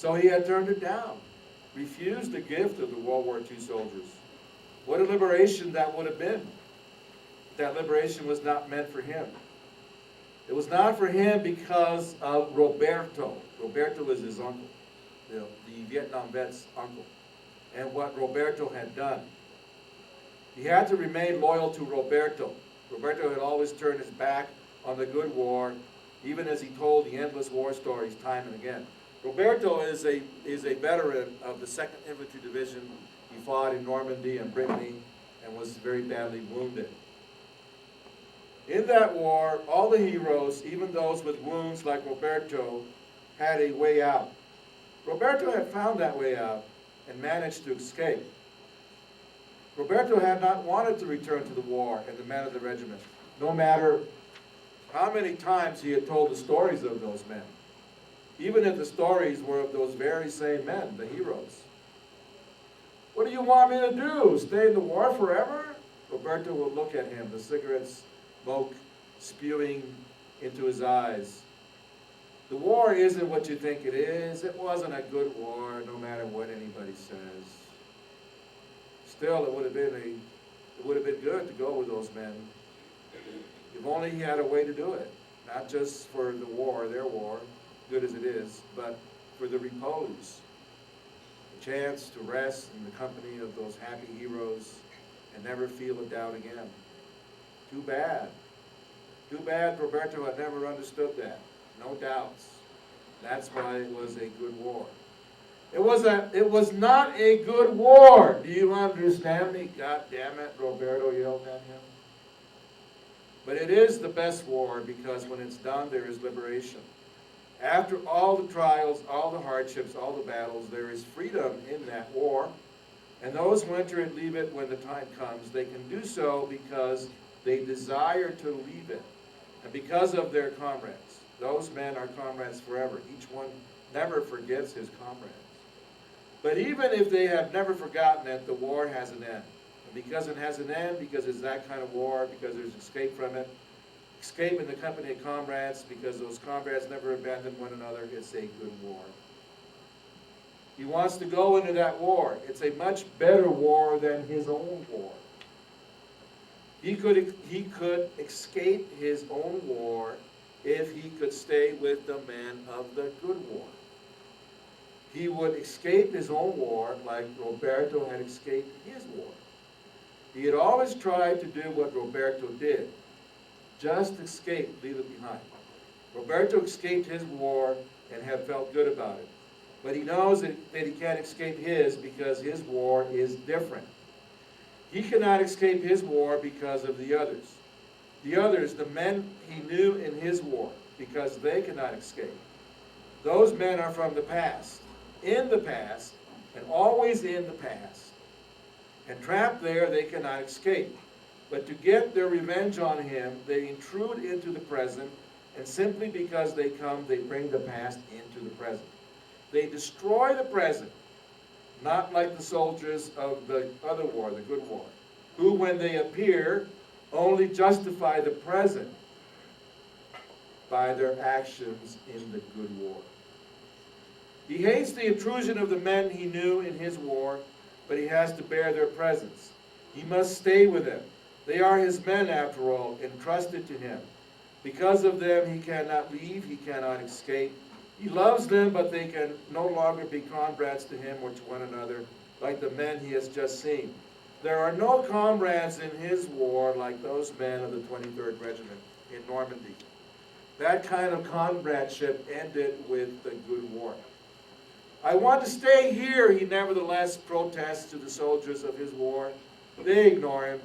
So he had turned it down, refused the gift of the World War II soldiers. What a liberation that would have been. That liberation was not meant for him. It was not for him because of Roberto. Roberto was his uncle, the Vietnam vet's uncle, and what Roberto had done. He had to remain loyal to Roberto. Roberto had always turned his back on the good war, even as he told the endless war stories time and again. Roberto is a veteran of the 2nd Infantry Division. He fought in Normandy and Brittany and was very badly wounded. In that war, all the heroes, even those with wounds like Roberto, had a way out. Roberto had found that way out and managed to escape. Roberto had not wanted to return to the war and the men of the regiment, no matter how many times he had told the stories of those men, even if the stories were of those very same men, the heroes. What do you want me to do? Stay in the war forever? Roberto would look at him, the cigarette smoke spewing into his eyes. The war isn't what you think it is. It wasn't a good war, no matter what anybody says. Still, it would have been good to go with those men. If only he had a way to do it. Not just for the war, their war, good as it is, but for the repose. The chance to rest in the company of those happy heroes and never feel a doubt again. Too bad. Too bad Roberto had never understood that. No doubts. That's why it was a good war. It was not a good war. Do you understand me? God damn it, Roberto yelled at him. But it is the best war because when it's done, there is liberation. After all the trials, all the hardships, all the battles, there is freedom in that war. And those who enter it leave it when the time comes. They can do so because they desire to leave it. And because of their comrades. Those men are comrades forever. Each one never forgets his comrades. But even if they have never forgotten it, the war has an end. And because it has an end, because it's that kind of war, because there's escape from it, escape in the company of comrades, because those comrades never abandon one another, it's a good war. He wants to go into that war. It's a much better war than his own war. He could escape his own war if he could stay with the men of the good war. He would escape his own war like Roberto had escaped his war. He had always tried to do what Roberto did. Just escape, leave it behind. Roberto escaped his war and had felt good about it. But he knows that he can't escape his because his war is different. He cannot escape his war because of the others. The others, the men he knew in his war, because they cannot escape. Those men are from the past, in the past, and always in the past. And trapped there, they cannot escape. But to get their revenge on him, they intrude into the present, and simply because they come, they bring the past into the present. They destroy the present, not like the soldiers of the other war, the good war, who, when they appear, only justify the present by their actions in the good war. He hates the intrusion of the men he knew in his war, but he has to bear their presence. He must stay with them. They are his men, after all, entrusted to him. Because of them, he cannot leave, he cannot escape. He loves them, but they can no longer be comrades to him or to one another, like the men he has just seen. There are no comrades in his war like those men of the 23rd Regiment in Normandy. That kind of comradeship ended with the good war. I want to stay here, he nevertheless protests to the soldiers of his war. They ignore him.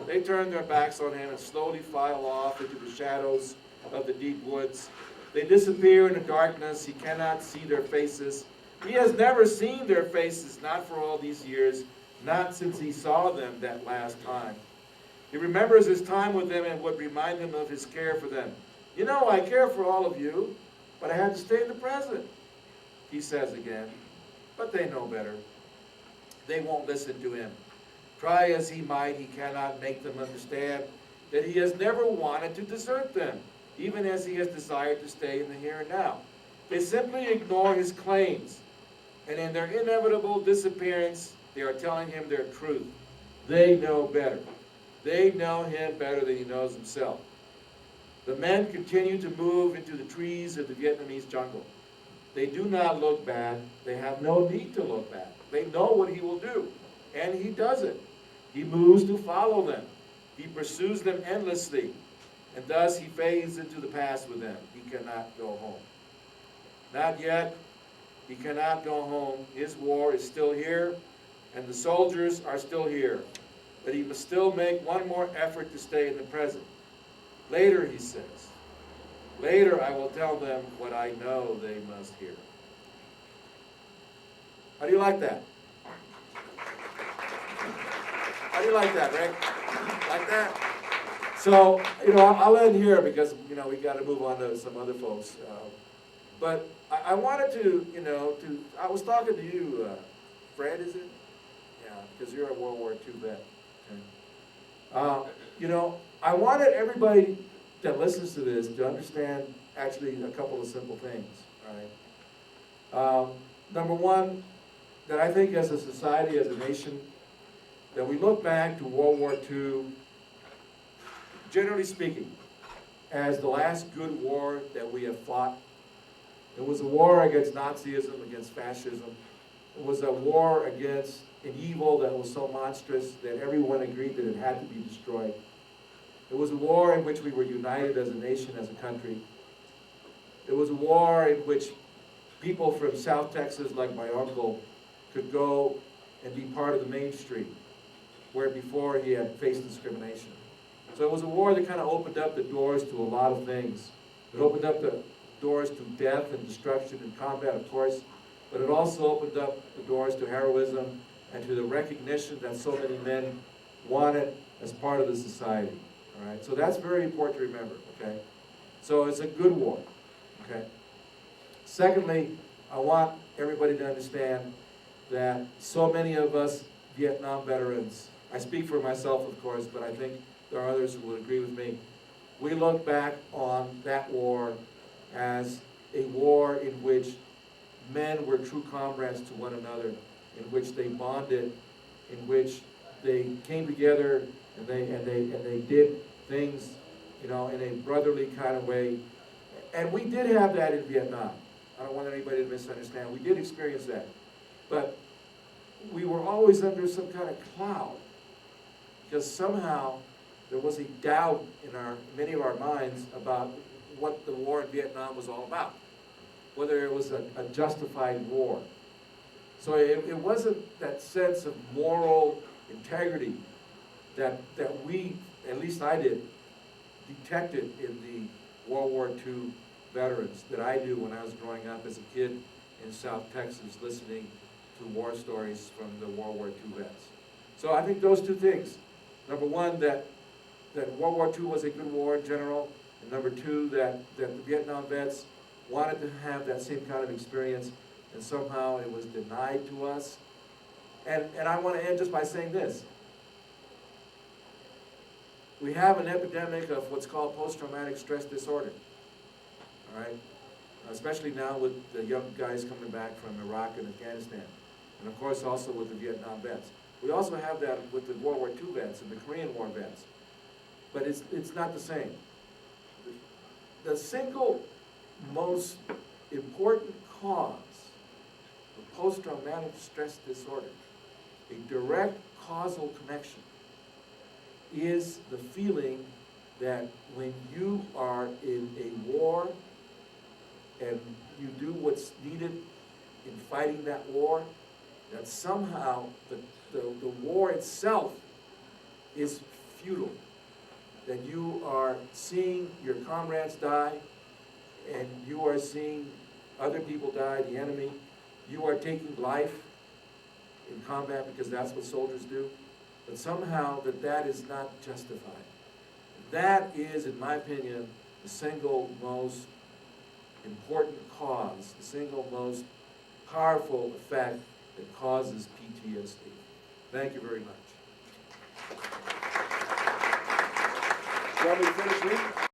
They turn their backs on him and slowly file off into the shadows of the deep woods. They disappear in the darkness. He cannot see their faces. He has never seen their faces, not for all these years, not since he saw them that last time. He remembers his time with them and would remind him of his care for them. You know, I care for all of you, but I had to stay in the present, he says again. But they know better. They won't listen to him. Try as he might, he cannot make them understand that he has never wanted to desert them, even as he has desired to stay in the here and now. They simply ignore his claims. And in their inevitable disappearance, they are telling him their truth. They know better. They know him better than he knows himself. The men continue to move into the trees of the Vietnamese jungle. They do not look bad. They have no need to look bad. They know what he will do, and he does it. He moves to follow them. He pursues them endlessly, and thus he fades into the past with them. He cannot go home. Not yet. He cannot go home. His war is still here, and the soldiers are still here. But he must still make one more effort to stay in the present. Later, he says, later I will tell them what I know they must hear. How do you like that? How do you like that, Rick? Like that? So, I'll end here because, we got to move on to some other folks. But I wanted to, I was talking to you, Fred, is it? Yeah, because you're a World War II vet. Okay. I wanted everybody that listens to this to understand actually a couple of simple things, all right? Number one, that I think as a society, as a nation, that we look back to World War II, generally speaking, as the last good war that we have fought. It was a war against Nazism, against fascism. It was a war against an evil that was so monstrous that everyone agreed that it had to be destroyed. It was a war in which we were united as a nation, as a country. It was a war in which people from South Texas, like my uncle, could go and be part of the mainstream, where before he had faced discrimination. So it was a war that kind of opened up the doors to a lot of things. It opened up the doors to death and destruction and combat, of course, but it also opened up the doors to heroism and to the recognition that so many men wanted as part of the society. All right, so that's very important to remember, okay? So it's a good war, okay? Secondly, I want everybody to understand that so many of us Vietnam veterans, I speak for myself, of course, but I think there are others who will agree with me. We look back on that war as a war in which men were true comrades to one another, in which they bonded, in which they came together and they did things, in a brotherly kind of way. And we did have that in Vietnam. I don't want anybody to misunderstand. We did experience that. But we were always under some kind of cloud, because somehow there was a doubt in many of our minds about what the war in Vietnam was all about, whether it was a justified war. So it wasn't that sense of moral integrity that we, at least I did, detected in the World War II veterans that I knew when I was growing up as a kid in South Texas listening to war stories from the World War II vets. So I think those two things. Number one, that World War II was a good war in general, and number two, that the Vietnam vets wanted to have that same kind of experience, and somehow it was denied to us. And I want to end just by saying this. We have an epidemic of what's called post-traumatic stress disorder, all right? Especially now with the young guys coming back from Iraq and Afghanistan, and of course also with the Vietnam vets. We also have that with the World War II vets and the Korean War vets, but it's not the same. The single most important cause of post-traumatic stress disorder, a direct causal connection, is the feeling that when you are in a war and you do what's needed in fighting that war, that somehow the war itself is futile. That you are seeing your comrades die, and you are seeing other people die, the enemy. You are taking life in combat because that's what soldiers do. But somehow that is not justified. That is, in my opinion, the single most important cause, the single most powerful effect that causes PTSD. Thank you very much. You want me to finish reading?